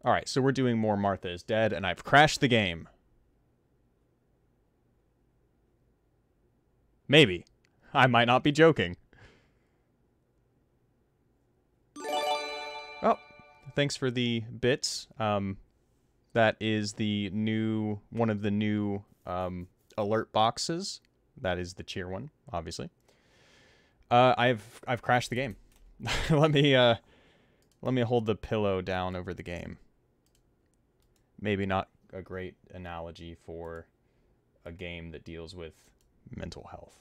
All right, so we're doing more Martha is Dead, and I've crashed the game. Maybe. I might not be joking. Oh, thanks for the bits. That is the new one of the new alert boxes. That is the cheer one, obviously. I've crashed the game. let me hold the pillow down over the game. Maybe not a great analogy for a game that deals with mental health.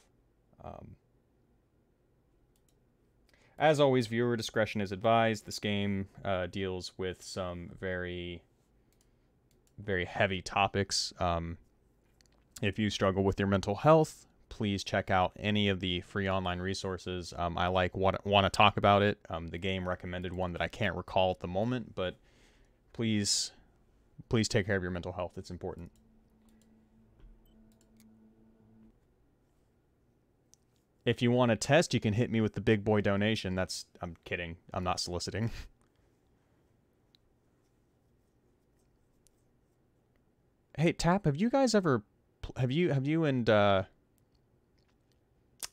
As always, viewer discretion is advised. This game deals with some very, very heavy topics. If you struggle with your mental health, please check out any of the free online resources. I want to talk about it. The game recommended one that I can't recall at the moment, but please take care of your mental health. It's important. If you want a test, you can hit me with the big boy donation. I'm kidding. I'm not soliciting. Hey, Tap, have you guys ever have you and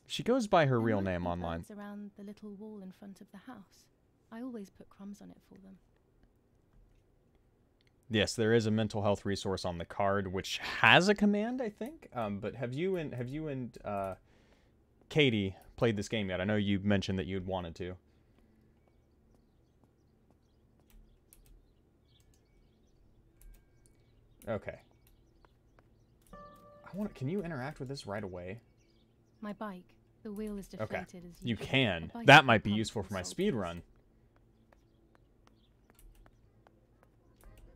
she goes by her real name online. Around the little wall in front of the house. I always put crumbs on it for them. Yes, there is a mental health resource on the card which has a command, I think. But have you and Katie played this game yet? I know you mentioned that you'd wanted to. Okay. Can you interact with this right away? My bike. The wheel is deflated okay. as you can. A that might be useful for my speed run.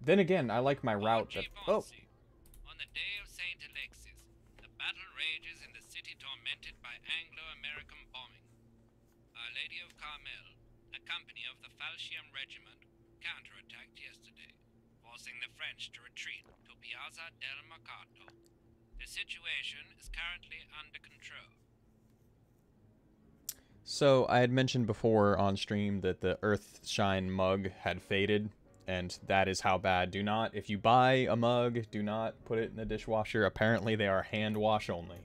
Then again, I like my route. On the day of Saint Alexis, the battle rages in the city tormented by Anglo-American bombing. Our Lady of Carmel, a company of the Falchium Regiment, counterattacked yesterday, forcing the French to retreat to Piazza del Mercato. The situation is currently under control. So, I had mentioned before on stream that the Earthshine mug had faded, and that is how bad. If you buy a mug, do not put it in the dishwasher. Apparently, they are hand wash only.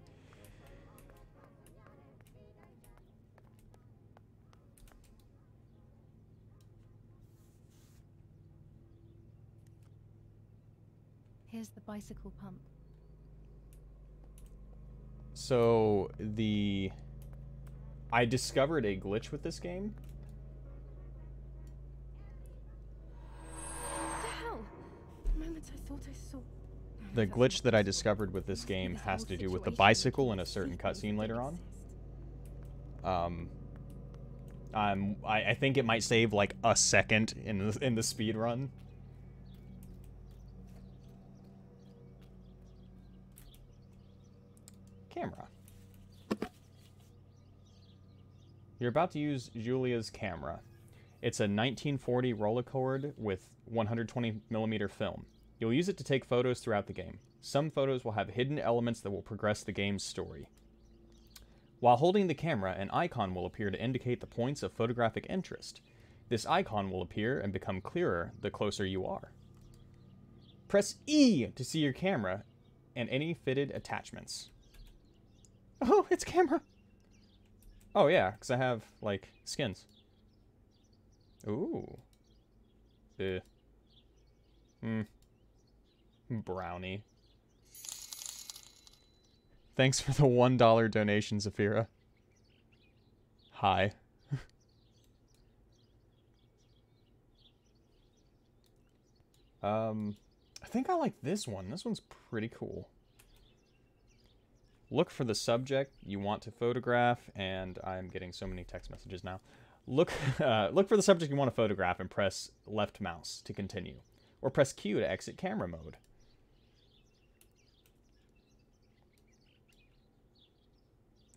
Here's the bicycle pump. So, I discovered a glitch with this game. What the hell? The moment I thought I saw... The glitch that I discovered with this game has to do with the bicycle in a certain cutscene later on. I think it might save like a second in the speed run. Camera. You're about to use Julia's camera. It's a 1940 Rolleicord with 120mm film. You'll use it to take photos throughout the game. Some photos will have hidden elements that will progress the game's story. While holding the camera, an icon will appear to indicate the points of photographic interest. This icon will appear and become clearer the closer you are. Press E to see your camera and any fitted attachments. Oh, it's camera! Oh yeah, because I have, like, skins. Ooh. Brownie. Thanks for the $1 donation, Zafira. Hi. I think I like this one. This one's pretty cool. Look for the subject you want to photograph, and I'm getting so many text messages now. Look for the subject you want to photograph and press left mouse to continue, or press Q to exit camera mode.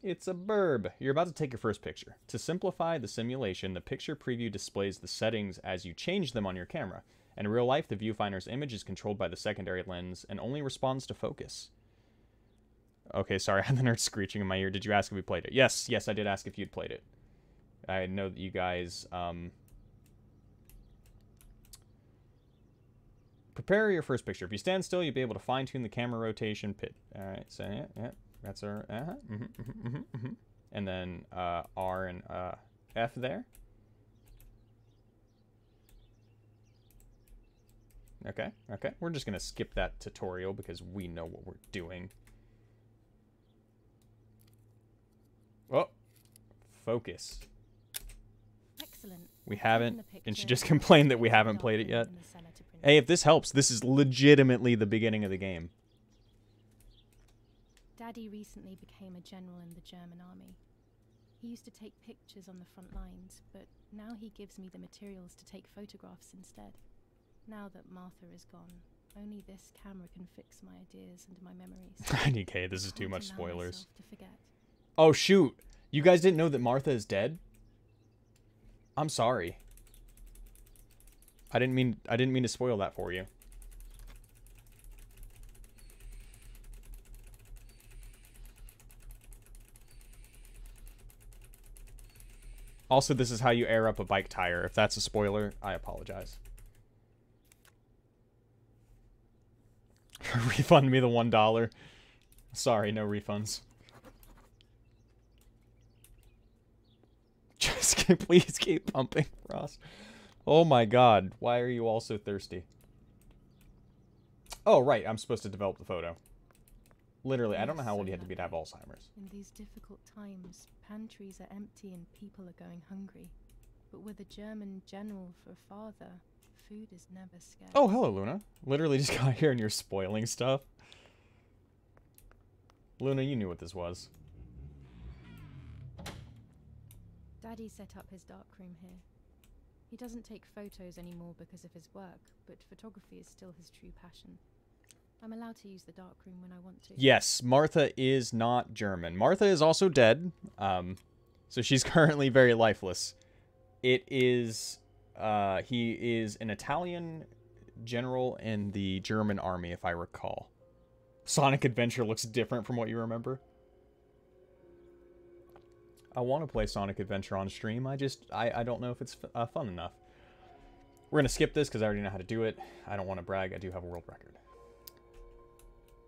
It's a burb. You're about to take your first picture. To simplify the simulation, the picture preview displays the settings as you change them on your camera. In real life, the viewfinder's image is controlled by the secondary lens and only responds to focus. Okay, sorry, I had the nerd screeching in my ear. Did you ask if we played it? Yes, I did ask if you'd played it. I know that you guys, Prepare your first picture. If you stand still, you'll be able to fine-tune the camera rotation pit. All right, so yeah, that's our, and then R and F there. Okay, we're just gonna skip that tutorial because we know what we're doing. Oh, focus. Excellent. We haven't, and she just complained that we haven't played it yet. Hey, if this helps, this is legitimately the beginning of the game. Daddy recently became a general in the German army. He used to take pictures on the front lines, but now he gives me the materials to take photographs instead. Now that Martha is gone, only this camera can fix my ideas and my memories. 90K, this is too much Can't allow spoilers. myself to forget. Oh shoot, you guys didn't know that Martha is dead? I'm sorry. I didn't mean to spoil that for you. Also, this is how you air up a bike tire. If that's a spoiler, I apologize. Refund me the $1. Sorry, no refunds. Just please keep pumping, Ross. Oh my god, why are you all so thirsty? Oh, right, I'm supposed to develop the photo. Literally, I don't know how old you had to be to have Alzheimer's. In these difficult times, pantries are empty and people are going hungry. But with a German general for a father, food is never scarce. Oh, hello, Luna. Literally just got here and you're spoiling stuff. Luna, you knew what this was. Daddy set up his darkroom here. He doesn't take photos anymore because of his work, but photography is still his true passion. I'm allowed to use the darkroom when I want to. Yes, Martha is not German. Martha is also dead, so she's currently very lifeless. It is, he is an Italian general in the German army, if I recall. Sonic Adventure looks different from what you remember. I want to play Sonic Adventure on stream. I don't know if it's fun enough. We're going to skip this because I already know how to do it. I don't want to brag. I do have a world record.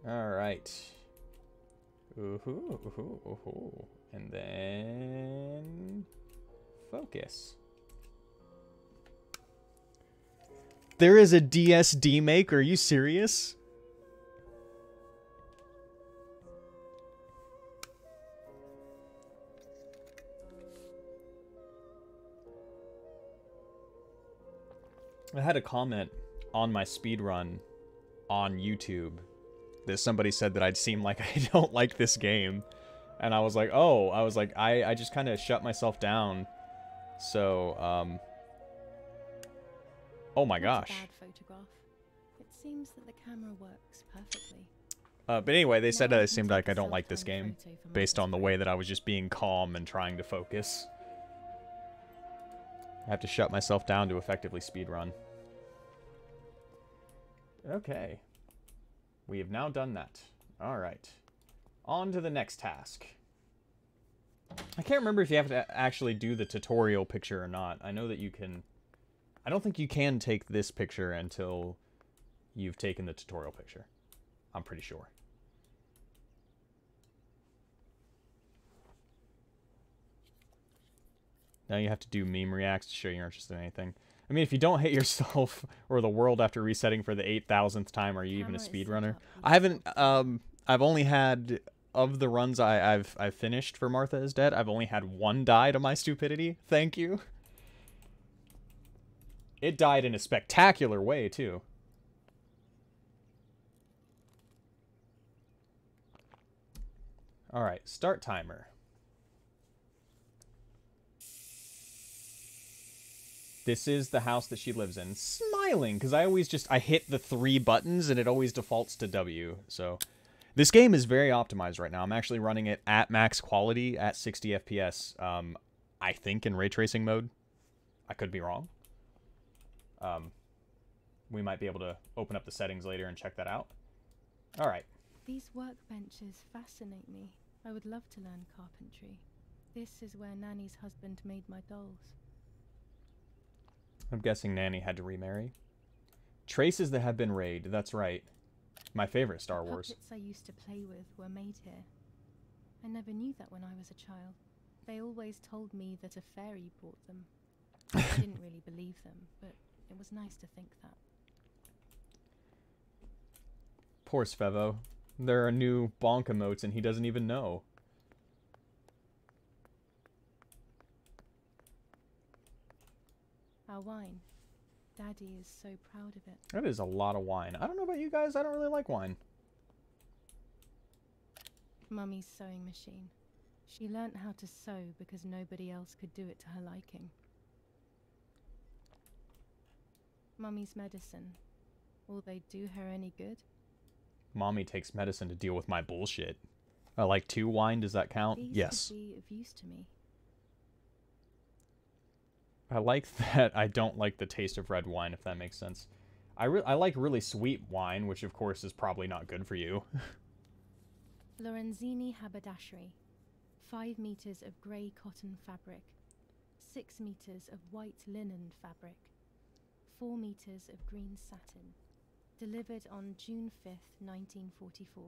Alright. Oohoo, oohoo, oohoo. And then... focus. There is a DSD make? Are you serious? I had a comment on my speedrun on YouTube that somebody said that I'd seem like I don't like this game. And I was like, oh, I just kind of shut myself down. So, oh my gosh. Not a bad photograph. It seems that the camera works perfectly. But anyway, they said Now that I it can seemed take like a I don't like this self-timed game photo for based Martha's on the phone. way that I was just being calm and trying to focus. I have to shut myself down to effectively speedrun. Okay. We have now done that. Alright. On to the next task. I can't remember if you have to actually do the tutorial picture or not. I know that you can... I don't think you can take this picture until you've taken the tutorial picture. I'm pretty sure. Now you have to do meme reacts to show you're interested in anything. I mean, if you don't hit yourself or the world after resetting for the 8,000th time, are you even a Camera is set speedrunner? up I haven't, I've only had, of the runs I've finished for Martha is Dead, I've only had one die to my stupidity. Thank you. It died in a spectacular way, too. Alright, start timer. This is the house that she lives in. Smiling, because I hit the 3 buttons and it always defaults to W. So, this game is very optimized right now. I'm actually running it at max quality at 60 FPS. I think in ray tracing mode. I could be wrong. We might be able to open up the settings later and check that out. Alright. These workbenches fascinate me. I would love to learn carpentry. This is where Nanny's husband made my dolls. I'm guessing Nanny had to remarry. Traces that have been raid. That's right. My favorite Star The Wars. puppets I used to play with were made here. I never knew that when I was a child. They always told me that a fairy brought them. I didn't really believe them, but it was nice to think that. Poor Svevo. There are new bonk emotes and he doesn't even know. Our wine. Daddy is so proud of it. That is a lot of wine. I don't know about you guys, I don't really like wine. Mummy's sewing machine. She learnt how to sew because nobody else could do it to her liking. Mummy's medicine. Will they do her any good? Mommy takes medicine to deal with my bullshit. I like 2 wine, does that count? These Yes. could be of use to me. I like that I don't like the taste of red wine, if that makes sense. I like really sweet wine, which of course is probably not good for you. Lorenzini haberdashery. 5 meters of grey cotton fabric. 6 meters of white linen fabric. 4 meters of green satin. Delivered on June 5th, 1944.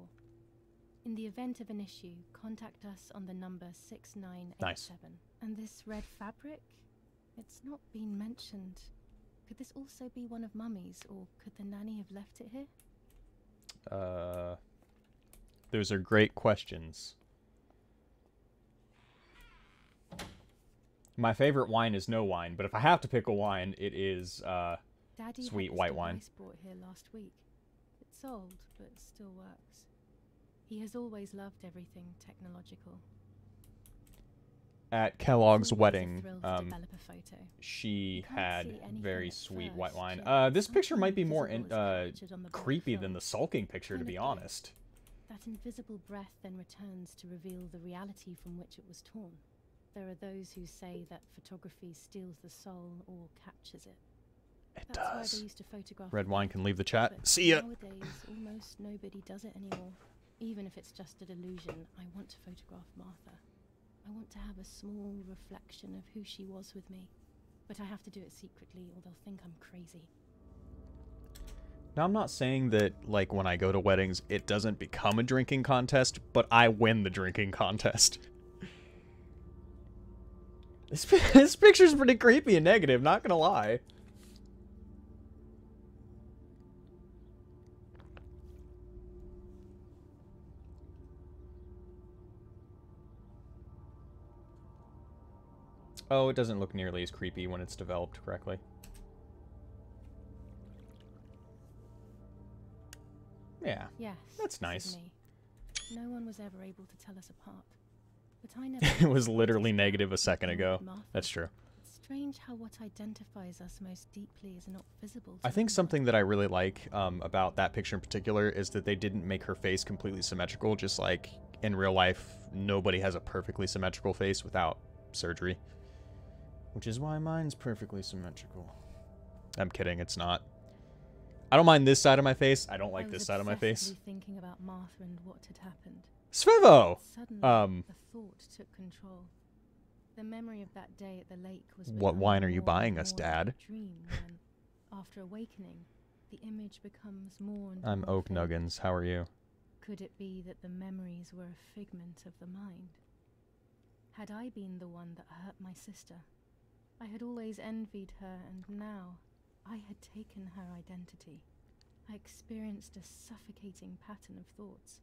In the event of an issue, contact us on the number 6987. Nice. And this red fabric? It's not been mentioned. Could this also be one of Mummy's, or could the nanny have left it here? Those are great questions. My favorite wine is no wine, but if I have to pick a wine, it is Daddy sweet had this white wine. device brought here last week. It's old, but still works. He has always loved everything technological. At Kellogg's It's always a wedding. thrill to develop a photo. She can't had see anything very at sweet white first, wine. yet This picture something might be more invisible is captured on the black creepy than film. the sulking picture, to Kind be of honest. That invisible breath then returns to reveal the reality from which it was torn. There are those who say that photography steals the soul or captures it. It That's why does. they used to photograph Red the wine dead, can leave the chat. but See ya. Nowadays, almost nobody does it anymore. Even if it's just a delusion, I want to photograph Martha. I want to have a small reflection of who she was with me. But I have to do it secretly or they'll think I'm crazy. Now, I'm not saying that, like, when I go to weddings, it doesn't become a drinking contest, but I win the drinking contest. This picture's pretty creepy and negative, not gonna lie. Oh, it doesn't look nearly as creepy when it's developed correctly. Yeah, Yes, that's nice. said me. No one was ever able to tell us apart. But I never It was felt literally as negative bad a second as ago. Martha. That's true. It's strange how what identifies us most deeply is not visible to I think anyone. something that I really like about that picture in particular is that they didn't make her face completely symmetrical, just like in real life, nobody has a perfectly symmetrical face without surgery. Which is why mine's perfectly symmetrical. I'm kidding, it's not. I don't mind this side of my face. I don't like this side of my face. obsessively thinking about Martha and what had happened. Svevo! Suddenly, a thought took control. The memory of that day at the lake was What becoming wine are you more buying and us, more like Dad? a dream when, after awakening, the image becomes more and I'm more Oak vague. Nuggins. How are you? Could it be that the memories were a figment of the mind? Had I been the one that hurt my sister? I had always envied her, and now I had taken her identity. I experienced a suffocating pattern of thoughts.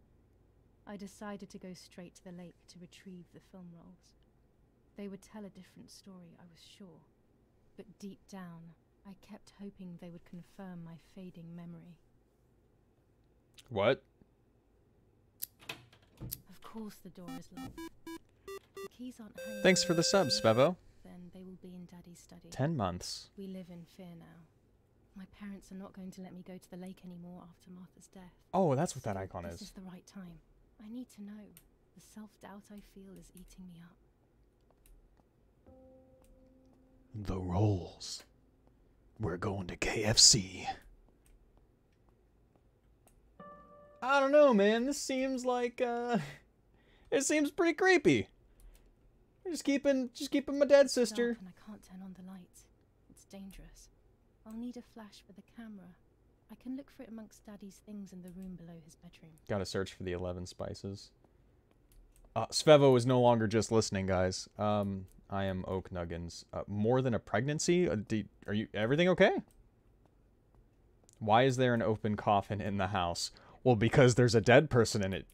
I decided to go straight to the lake to retrieve the film rolls. They would tell a different story, I was sure. But deep down, I kept hoping they would confirm my fading memory. What? Of course the door is locked. The keys aren't hanging. Thanks for the sub, Svevo. Then they will be in Daddy's study. 10 months. We live in fear now. My parents are not going to let me go to the lake anymore after Martha's death. Oh, that's what that So icon this is. is the right time. I need to know. The self-doubt I feel is eating me up. The rolls. We're going to KFC. I don't know, man. This seems like, it seems pretty creepy. Just keeping my dead sister. Dark and I can't turn on the lights. It's dangerous. I'll need a flash for the camera. I can look for it amongst Daddy's things in the room below his bedroom. Gotta search for the 11 spices. Svevo is no longer just listening, guys. I am Oak Nuggins. More than a pregnancy? Are you everything okay? Why is there an open coffin in the house? Well, because there's a dead person in it.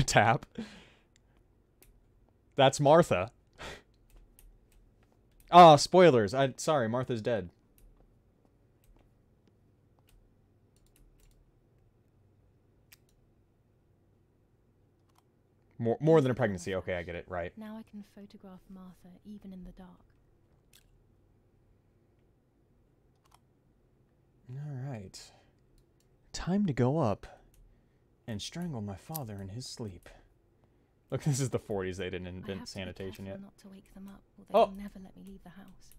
Tap. That's Martha. Ah, spoilers. Sorry, Martha's dead. More than a pregnancy. Okay, I get it. Right. Now I can photograph Martha even in the dark. All right. Time to go up and strangle my father in his sleep. Look, this is the 40s. They didn't invent sanitation yet. Not to wake them up, or Oh. they'll never let me leave the house.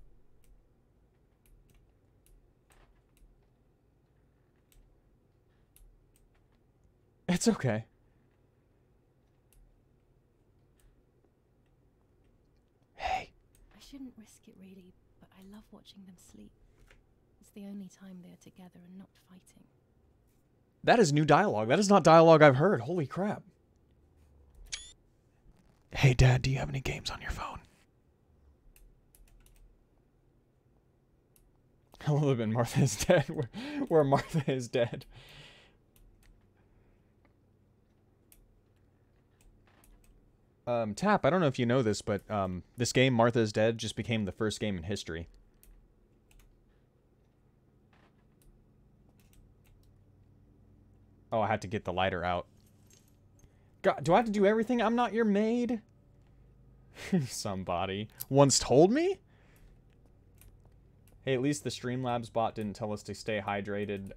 It's okay. Hey. I shouldn't risk it really, but I love watching them sleep. It's the only time they're together and not fighting. That is new dialogue. That is not dialogue I've heard. Holy crap. Hey, Dad, do you have any games on your phone? I live in Martha is Dead. Where Martha is dead. Tap, I don't know if you know this, but this game, Martha is Dead, just became the first game in history. Oh, I had to get the lighter out. God, do I have to do everything? I'm not your maid? Somebody once told me? Hey, at least the Streamlabs bot didn't tell us to stay hydrated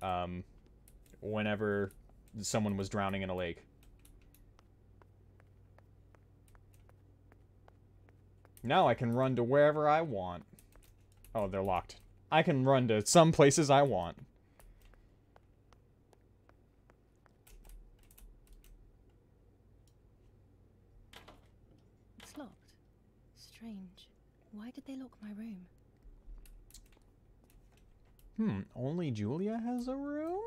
whenever someone was drowning in a lake. Now I can run to wherever I want. Oh, they're locked. I can run to some places I want. It's locked. Strange. Why did they lock my room? Only Julia has a room?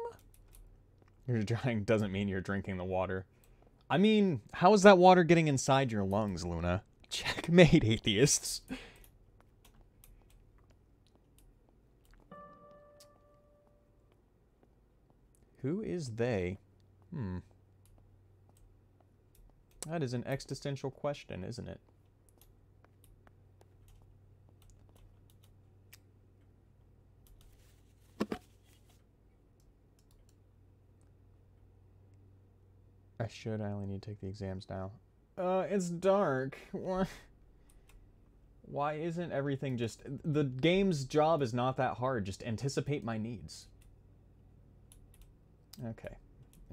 You're drying doesn't mean you're drinking the water. I mean, how is that water getting inside your lungs, Luna? Checkmate, atheists. Who is they? That is an existential question, isn't it? I only need to take the exams now. It's dark. Why isn't everything just... The game's job is not that hard. Just anticipate my needs. Okay.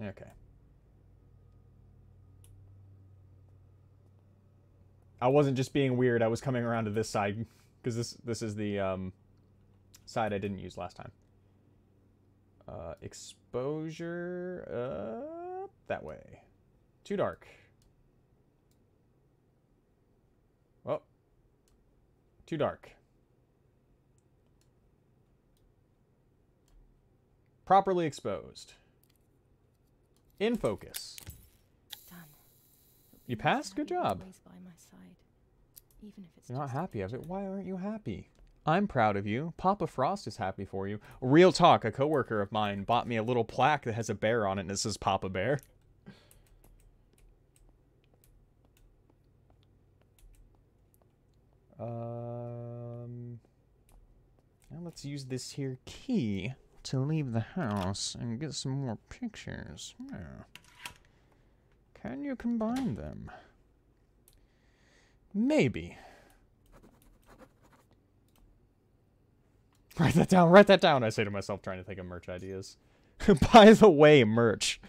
Okay. I wasn't just being weird. I was coming around to this side. Because this is the side I didn't use last time. Exposure... that way. Too dark. Oh. Too dark. Properly exposed. In focus. Done. You passed? Good job. Always by my side, even if it's You're not just a happy of it. picture. Why aren't you happy? I'm proud of you. Papa Frost is happy for you. Real talk, a coworker of mine bought me a little plaque that has a bear on it and it says Papa Bear. Now let's use this here key to leave the house and get some more pictures. Yeah. Can you combine them? Maybe. Write that down, I say to myself, trying to think of merch ideas. By the way, merch.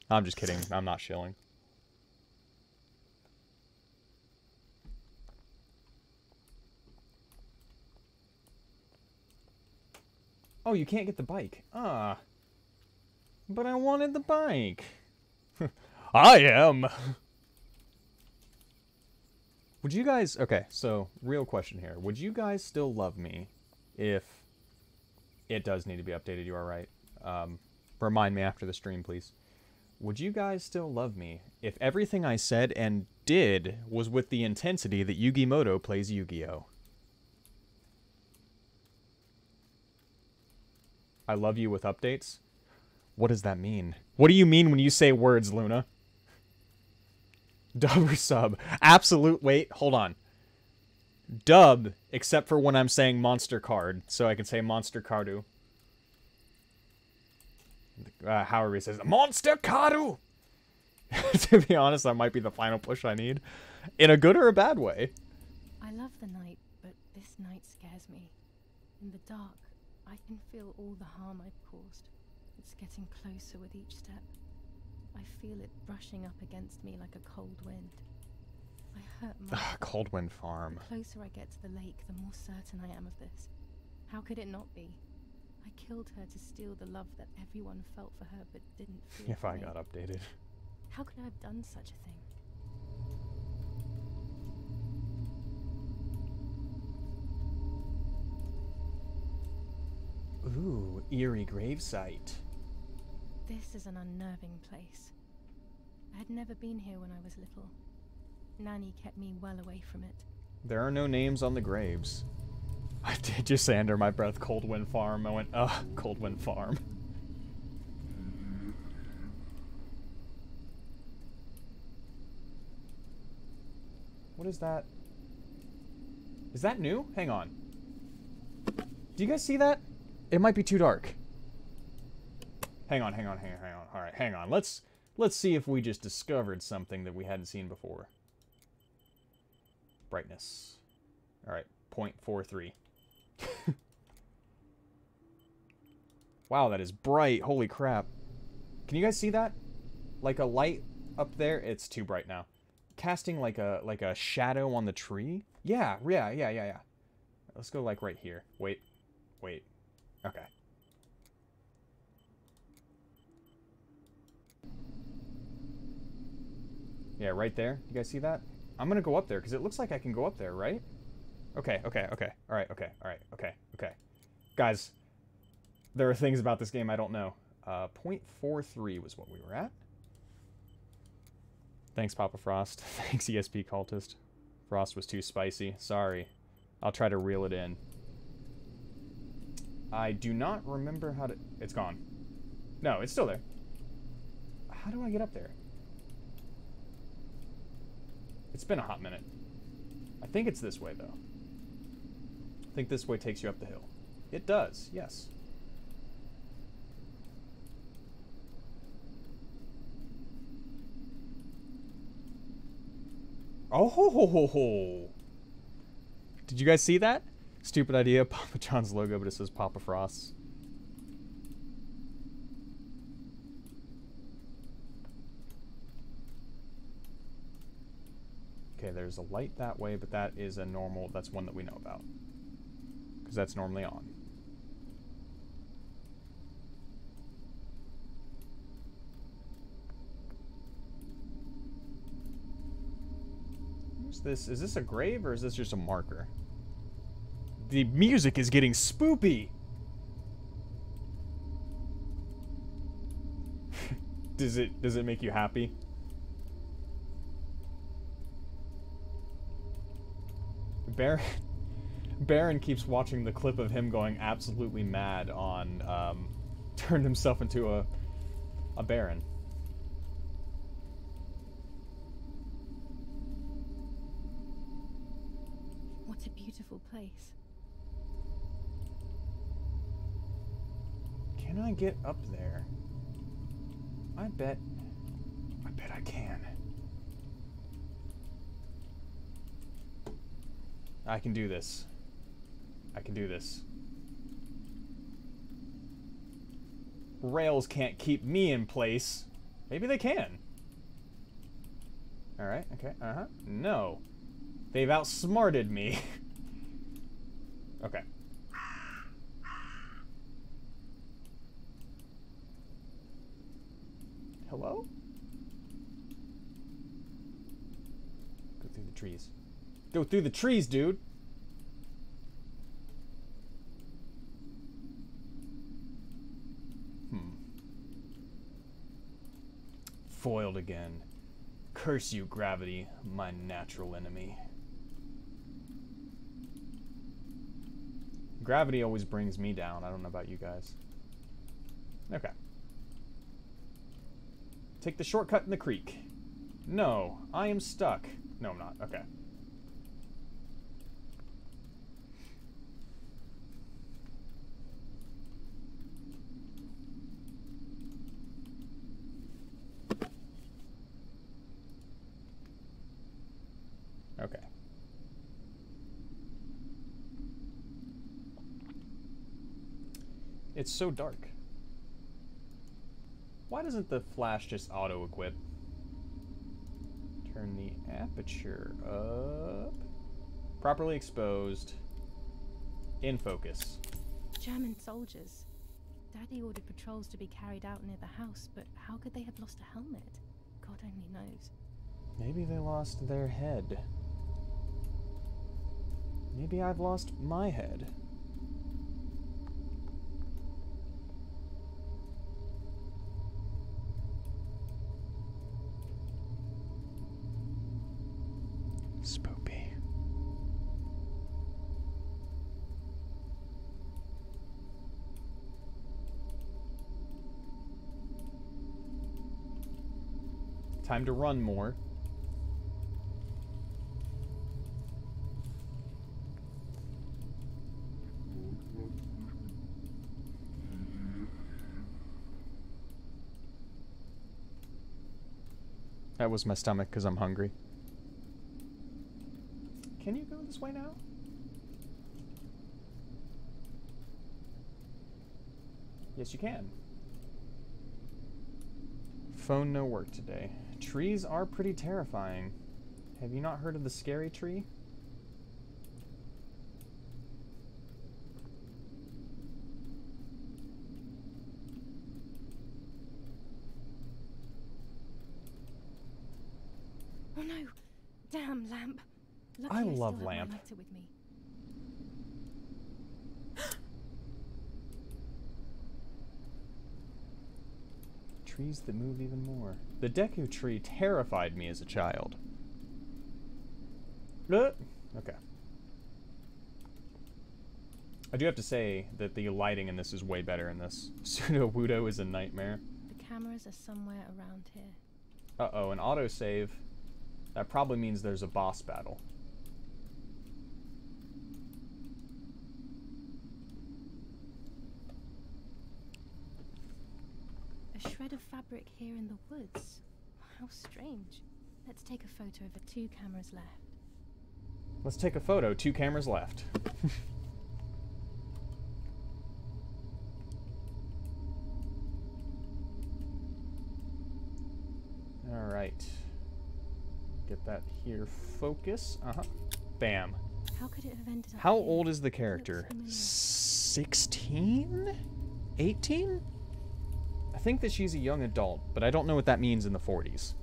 I'm just kidding. I'm not shilling. Oh, you can't get the bike. Ah. But I wanted the bike. I am. Would you guys... Okay, so, real question here. Would you guys still love me if It does need to be updated, you are right. Remind me after the stream, please. Would you guys still love me if everything I said and did was with the intensity that Yugi Moto plays Yu-Gi-Oh? I love you with updates? What does that mean? What do you mean when you say words, Luna? Dub or sub? Absolute, wait, hold on. Dub, except for when I'm saying monster card, so I can say monster cardu. However he says, monster cardu! To be honest, that might be the final push I need. In a good or a bad way. I love the night, but this night scares me. In the dark, I can feel all the harm I've caused. It's getting closer with each step. I feel it brushing up against me like a cold wind. I hurt Martha. Cold Wind Farm. The closer I get to the lake, the more certain I am of this. How could it not be? I killed her to steal the love that everyone felt for her but didn't feel If for I me. got updated. How could I have done such a thing? Ooh, eerie gravesite. This is an unnerving place. I had never been here when I was little. Nanny kept me well away from it. There are no names on the graves. I did just say under my breath, Cold Wind Farm. I went, ugh, Cold Wind Farm. What is that? Is that new? Hang on. Do you guys see that? It might be too dark. Hang on. All right, hang on. Let's see if we just discovered something that we hadn't seen before. Brightness. All right, 0.43. Wow, that is bright. Holy crap. Can you guys see that? Like a light up there? It's too bright now. Casting like a shadow on the tree? Yeah. Let's go like right here. Wait. Okay. Yeah, right there. You guys see that? I'm gonna go up there because it looks like I can go up there, right? Okay. All right. Guys, there are things about this game I don't know. 0.43 was what we were at. Thanks, Papa Frost. Thanks, ESP Cultist. Frost was too spicy. Sorry. I'll try to reel it in. I do not remember how to... It's gone. No, it's still there. How do I get up there? It's been a hot minute. I think it's this way, though. I think this way takes you up the hill. It does, yes. Oh ho ho ho ho! Did you guys see that? Stupid idea, Papa John's logo, but it says Papa Frost. Okay, there's a light that way, but that is a normal, that's one that we know about. Because that's normally on. What's this? Is this a grave or is this just a marker? The music is getting spoopy! Does it make you happy? Baron keeps watching the clip of him going absolutely mad on, turned himself into a Baron. What a beautiful place. Can I get up there? I bet I can. I can do this. I can do this. Rails can't keep me in place. Maybe they can. Alright, okay, No. They've outsmarted me. Okay. Hello? Go through the trees. Go through the trees, dude! Foiled again. Curse you, gravity, my natural enemy. Gravity always brings me down. I don't know about you guys. Okay. Take the shortcut in the creek. No, I am stuck. No, I'm not. Okay. Okay. It's so dark. Why doesn't the flash just auto-equip? Turn the aperture up. Properly exposed. In focus. German soldiers. Daddy ordered patrols to be carried out near the house, but how could they have lost a helmet? God only knows. Maybe they lost their head. Maybe I've lost my head. Spoopy. Time to run more. That was my stomach because I'm hungry. Can you go this way now? Yes, you can. Phone no work today. Trees are pretty terrifying. Have you not heard of the scary tree? Oh no! Damn, Lamp. Lucky I still love have Lamp. my lighter with me. Trees that move even more. The Deku tree terrified me as a child. Okay. I do have to say that the lighting in this is way better in this. Pseudo-Wudo is a nightmare. The cameras are somewhere around here. Uh-oh, an autosave. That probably means there's a boss battle. A shred of fabric here in the woods. How strange. Let's take a photo of the 2 cameras left. Let's take a photo. 2 cameras left. Alright. Get that here. Focus. Uh-huh. Bam. How could it have ended up How here? old is the It looks character? familiar. 16? 18? I think that she's a young adult, but I don't know what that means in the 40s.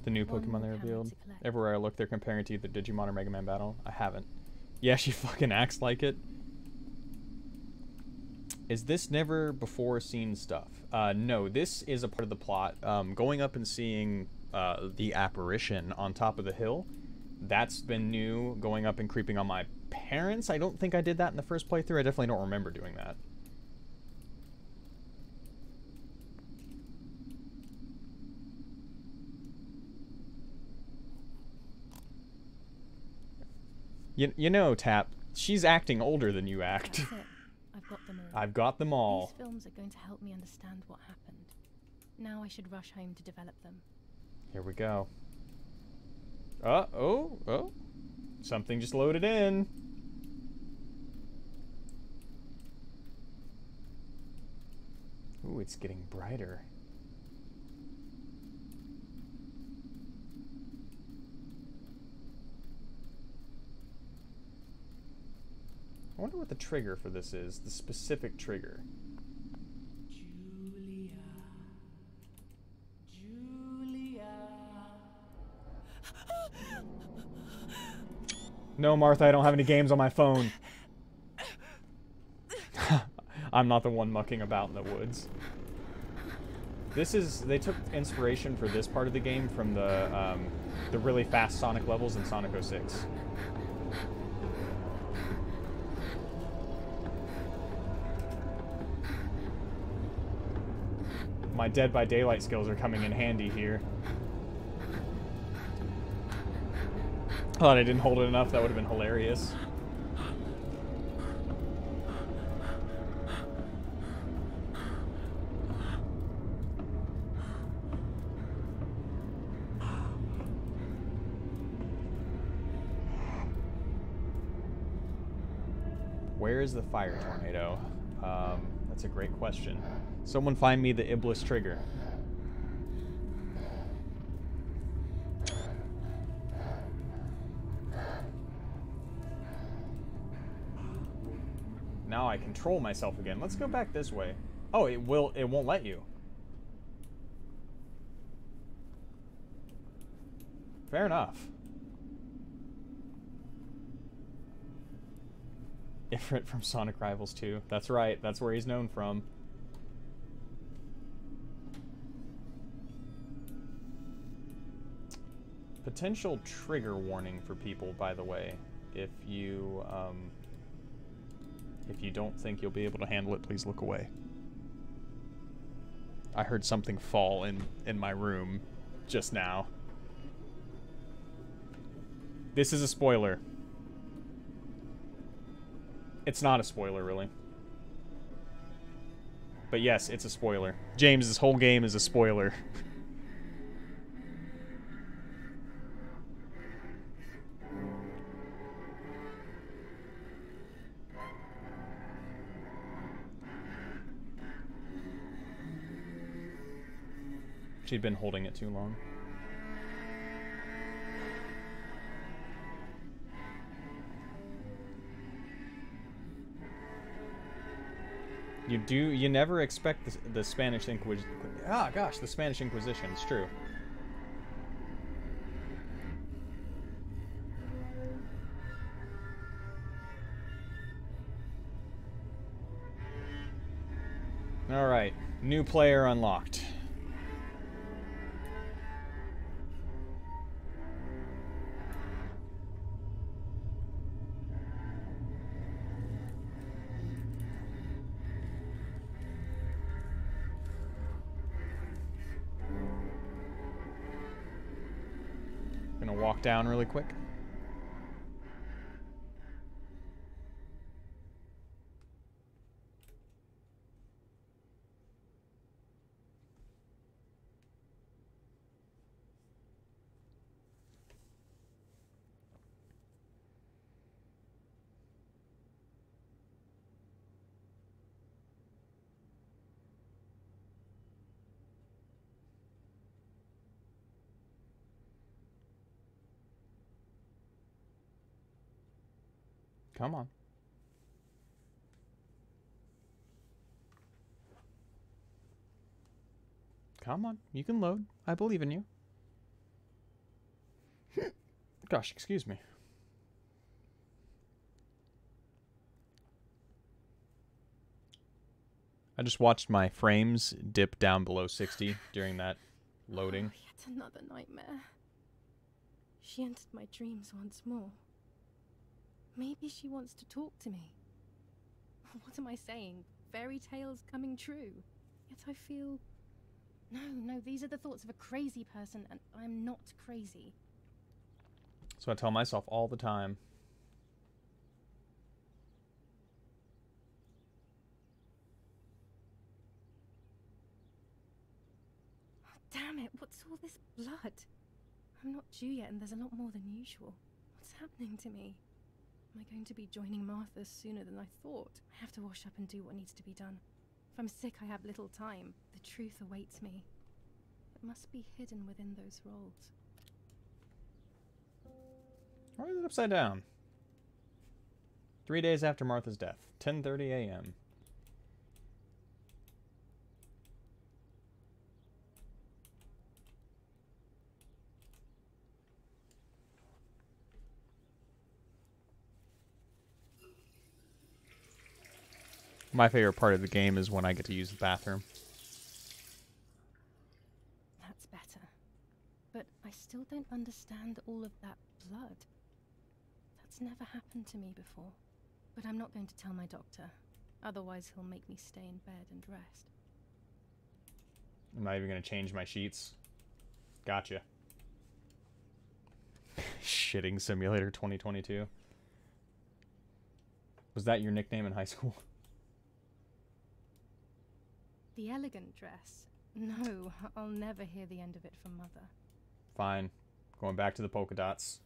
The new One Pokemon more they camera revealed. to collect. Everywhere I look, they're comparing it to either Digimon or Mega Man Battle. I haven't. Yeah, she fucking acts like it. Is this never before seen stuff? No, this is a part of the plot. Going up and seeing the apparition on top of the hill, that's been new. Going up and creeping on my parents, I don't think I did that in the first playthrough. I definitely don't remember doing that. You know, Tap, she's acting older than you act. That's it. I've got them all. I've got them all. These films are going to help me understand what happened. Now I should rush home to develop them. Here we go. Oh. Something just loaded in. Ooh, it's getting brighter. I wonder what the trigger for this is, the specific trigger. Julia, No, Martha, I don't have any games on my phone. I'm not the one mucking about in the woods. They took inspiration for this part of the game from the really fast Sonic levels in Sonic 06. My Dead by Daylight skills are coming in handy here. Thought I didn't hold it enough, that would have been hilarious. Where is the fire tornado? That's a great question. Someone find me the Iblis trigger. Now I control myself again. Let's go back this way. Oh, it won't let you. Fair enough. Ifrit from Sonic Rivals 2. That's right, that's where he's known from. Potential trigger warning for people, by the way. If you don't think you'll be able to handle it, please look away. I heard something fall in my room just now. This is a spoiler. It's not a spoiler, really. But yes, it's a spoiler. James, this whole game is a spoiler. She'd been holding it too long. You never expect the Spanish Inquisition. Ah, gosh, the Spanish Inquisition, it's true. Alright, new player unlocked. Walk down really quick. Come on. Come on. You can load. I believe in you. Gosh, excuse me. I just watched my frames dip down below 60 during that loading. Oh, yet another nightmare. She entered my dreams once more. Maybe she wants to talk to me. What am I saying? Fairy tales coming true. Yet I feel... No, these are the thoughts of a crazy person, and I'm not crazy. So I tell myself all the time. Oh, damn it, what's all this blood? I'm not due yet, and there's a lot more than usual. What's happening to me? Am I going to be joining Martha sooner than I thought? I have to wash up and do what needs to be done. If I'm sick, I have little time. The truth awaits me. It must be hidden within those rolls. Why is it upside down? 3 days after Martha's death, 10:30 a.m. My favorite part of the game is when I get to use the bathroom. That's better. But I still don't understand all of that blood. That's never happened to me before. But I'm not going to tell my doctor. Otherwise he'll make me stay in bed and rest. I'm not even going to change my sheets. Gotcha. Shitting Simulator 2022. Was that your nickname in high school? The elegant dress? No, I'll never hear the end of it from Mother. Fine. Going back to the polka dots.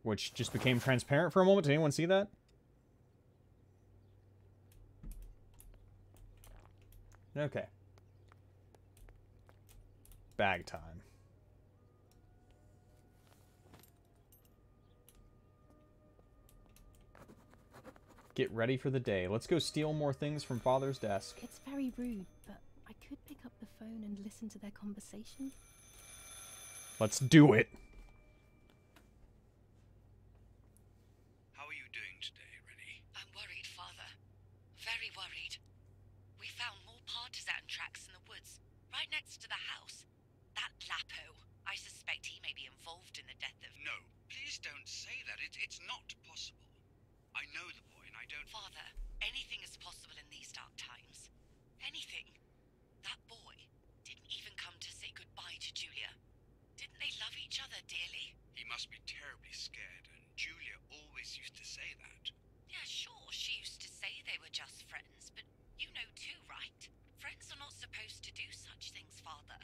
Which just became transparent for a moment. Did anyone see that? Okay. Bag time. Get ready for the day. Let's go steal more things from Father's desk. It's very rude, but I could pick up the phone and listen to their conversation. Let's do it. How are you doing today, Rennie? I'm worried, Father. Very worried. We found more partisan tracks in the woods, right next to the house. That Lapo, I suspect he may be involved in the death of... No, please don't say that. It's not possible. I know the boy and I don't... Father, anything is possible in these dark times. Anything. That boy didn't even come to say goodbye to Julia. Didn't they love each other dearly? He must be terribly scared, and Julia always used to say that. Yeah, sure, she used to say they were just friends, but you know too, right? Friends are not supposed to do such things, Father.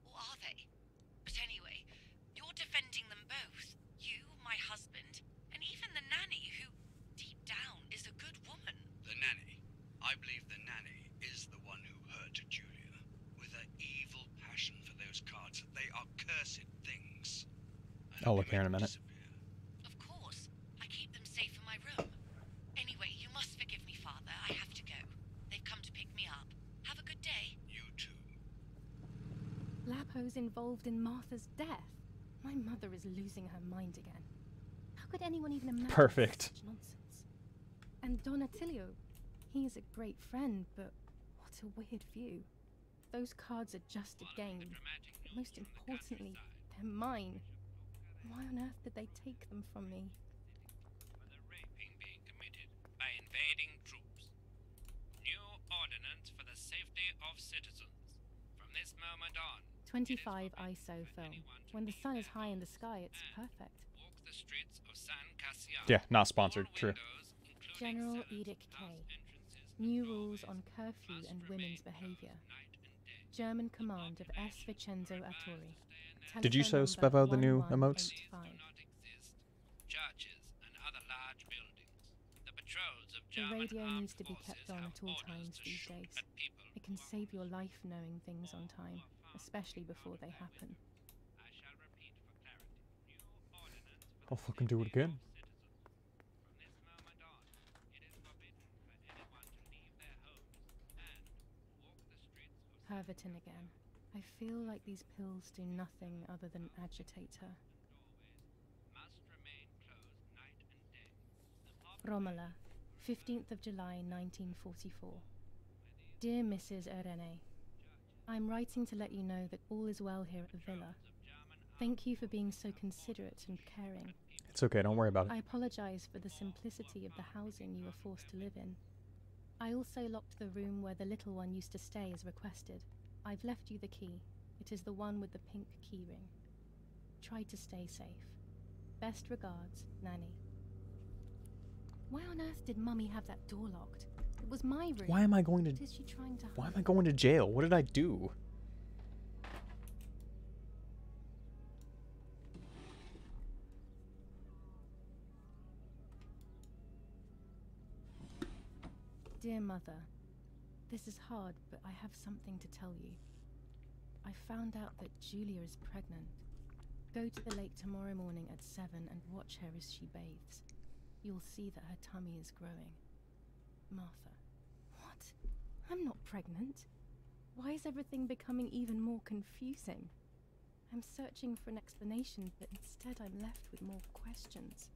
Or are they? But anyway, you're defending them both. You, my husband, and even the nanny who, deep down, is a good woman. The nanny. I believe the nanny is the one who hurt Julia. With her evil passion for those cards, they are cursed things. I'll look here in a minute. Of course. I keep them safe in my room. Anyway, you must forgive me, Father. I have to go. They've come to pick me up. Have a good day. You too. Lapo's involved in Martha's death. My mother is losing her mind again. How could anyone even imagine Perfect. such nonsense? And Don Attilio, he is a great friend, but what a weird view. Those cards are just a game. But most importantly, they're mine. Why on earth did they take them from me? For the raping being committed by invading troops. New ordinance for the safety of citizens. From this moment on, 25 ISO film. When the sun is high in the sky, it's perfect. walk the streets of San Cassiano. Yeah, not sponsored. All True. windows, including General cellars, Edict K. house entrances, New and rules doorways on curfew must and remain women's closed behavior. night and day. German command of S. Vincenzo Atturi. Did you show Telephone number Spevo the new 1185. emotes? Do not exist. Churches and other large buildings. The patrols of The German radio armed needs to be forces kept on have at all orders times to these shoot days. at people It can who are save your life knowing things on time, especially before they happen. I shall repeat for clarity. New ordinance for I'll fucking do it again. citizens. From this moment on, it is forbidden for anyone to leave their homes and walk the streets of Herverton again. I feel like these pills do nothing other than agitate her. must remain closed night and day. Romola, 15th of July 1944. Dear Mrs. Irene, I'm writing to let you know that all is well here at the villa. Thank you for being so considerate and caring. It's okay. Don't worry about it. I apologize for the simplicity of the housing you were forced to live in. I also locked the room where the little one used to stay as requested. I've left you the key. It is the one with the pink keyring. Try to stay safe. Best regards, Nanny. Why on earth did Mummy have that door locked? It was my room. Why am I going to... What is she trying to hide? Why am I going to jail? What did I do? Dear Mother, this is hard, but I have something to tell you. I found out that Julia is pregnant. Go to the lake tomorrow morning at 7 and watch her as she bathes. You'll see that her tummy is growing. Martha. What? I'm not pregnant. Why is everything becoming even more confusing? I'm searching for an explanation, but instead I'm left with more questions.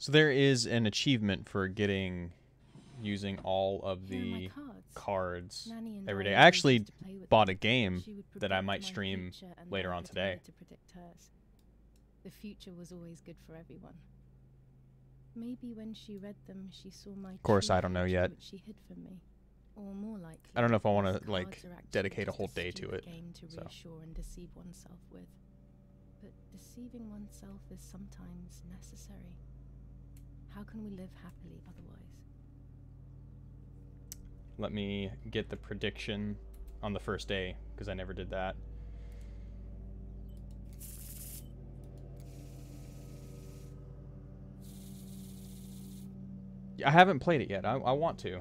So there is an achievement for using all of Here are my the cards. cards Nanny and every I day. I always actually used to play with bought them. a game She would that I predict might my stream future and later I on today. pretended to predict hers. The future was always good for everyone. Maybe when she read them, she saw my Of course, true I don't know future, yet. which she hid from me. Or more likely, I don't know if I these want to like cards are actually dedicate a just whole day to stupid it. game to so. reassure and deceive oneself with. But deceiving oneself is sometimes necessary. How can we live happily otherwise? Let me get the prediction on the first day, because I never did that. I haven't played it yet. I want to.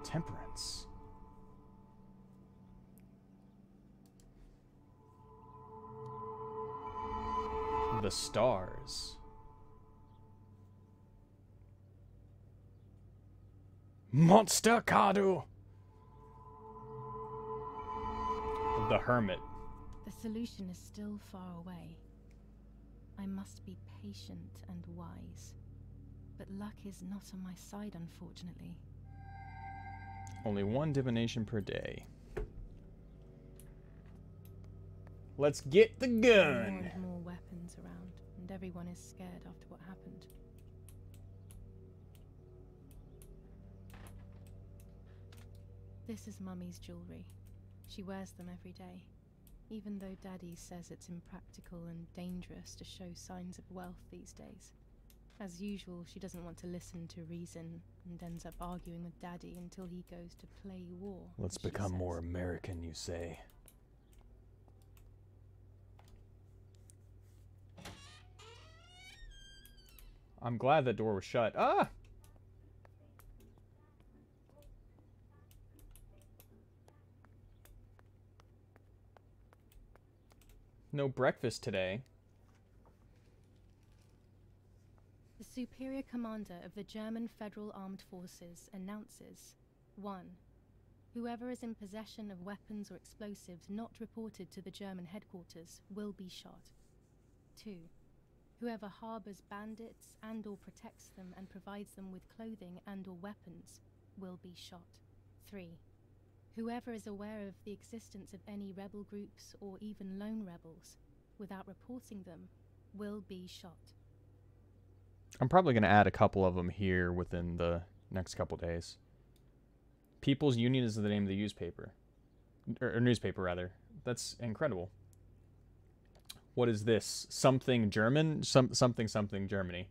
Temperance. The stars. Monster Cardo. The Hermit. The solution is still far away. I must be patient and wise. But luck is not on my side, unfortunately. Only one divination per day. Let's get the There are gun. more and more weapons around, and everyone is scared after what happened. This is Mummy's jewelry. She wears them every day, even though Daddy says it's impractical and dangerous to show signs of wealth these days. As usual, she doesn't want to listen to reason and ends up arguing with Daddy until he goes to play war. Let's as she become says. more American, you say. I'm glad that door was shut. Ah! No breakfast today. The Superior Commander of the German Federal Armed Forces announces 1. Whoever is in possession of weapons or explosives not reported to the German headquarters will be shot. 2. Whoever harbors bandits and or protects them and provides them with clothing and or weapons will be shot. 3. Whoever is aware of the existence of any rebel groups or even lone rebels without reporting them will be shot. I'm probably going to add a couple of them here within the next couple days. People's Union is the name of the newspaper. Or newspaper, rather. That's incredible. What is this? Something German? Something Germany.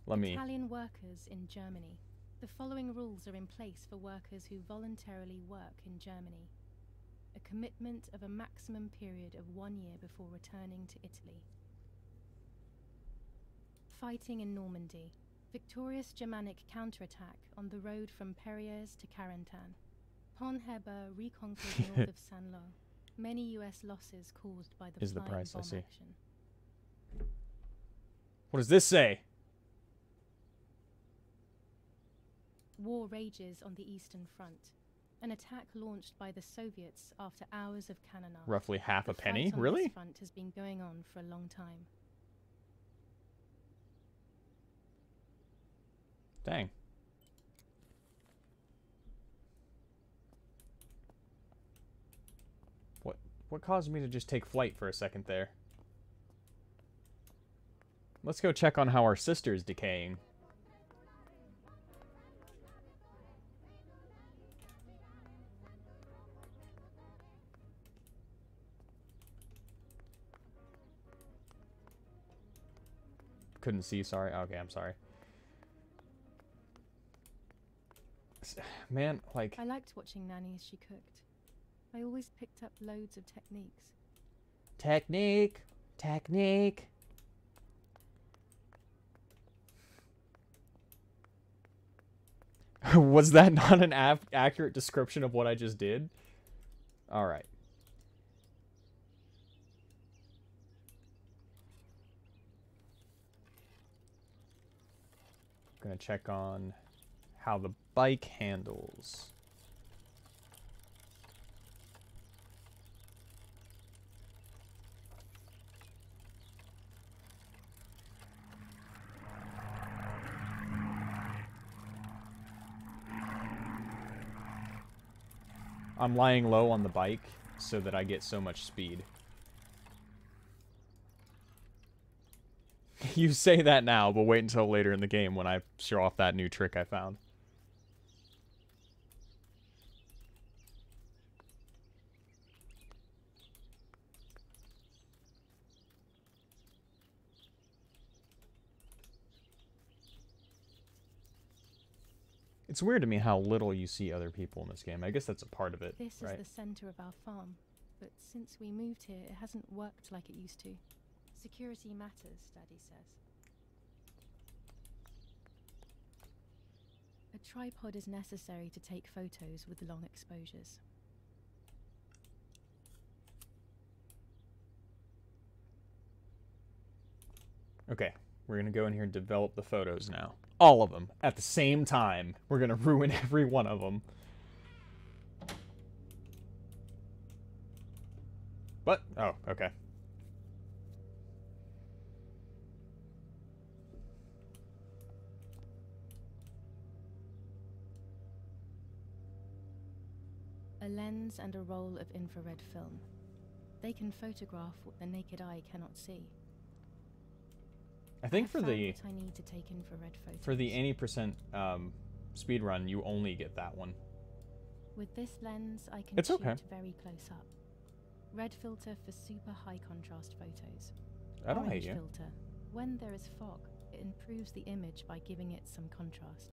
Let me... Italian workers in Germany. The following rules are in place for workers who voluntarily work in Germany. A commitment of a maximum period of 1 year before returning to Italy. Fighting in Normandy. Victorious Germanic counterattack on the road from Perriers to Carentan. Pont Heber reconquered north of Saint-Lô. Many US losses caused by the Is the flying price, I bomb see. action. What does this say? War rages on the Eastern Front. An attack launched by the Soviets after hours of cannonade. Roughly half a The penny? fight on Really? This front has been going on for a long time. Dang. What caused me to just take flight for a second there? Let's go check on how our sister is decaying. Couldn't see, sorry. Okay, I'm sorry. Man, like... I liked watching Nanny as she cooked. I always picked up loads of techniques. Technique! Technique! Was that not an accurate description of what I just did? Alright. Gonna check on how the bike handles. I'm lying low on the bike so that I get so much speed. You say that now, but wait until later in the game when I show off that new trick I found. It's weird to me how little you see other people in this game. I guess that's a part of it, This right? is the center of our farm, but since we moved here, it hasn't worked like it used to. Security matters, Daddy says. A tripod is necessary to take photos with long exposures. Okay, we're gonna go in here and develop the photos now. All of them at the same time. We're gonna ruin every one of them. What? Oh, okay. A lens and a roll of infrared film. They can photograph what the naked eye cannot see. I think I've for found the what I need to take infrared photos. for the 80% speed run, you only get that one. With this lens, I can It's shoot okay. very close up. Red filter for super high contrast photos. I don't Orange hate you. filter. When there is fog, it improves the image by giving it some contrast.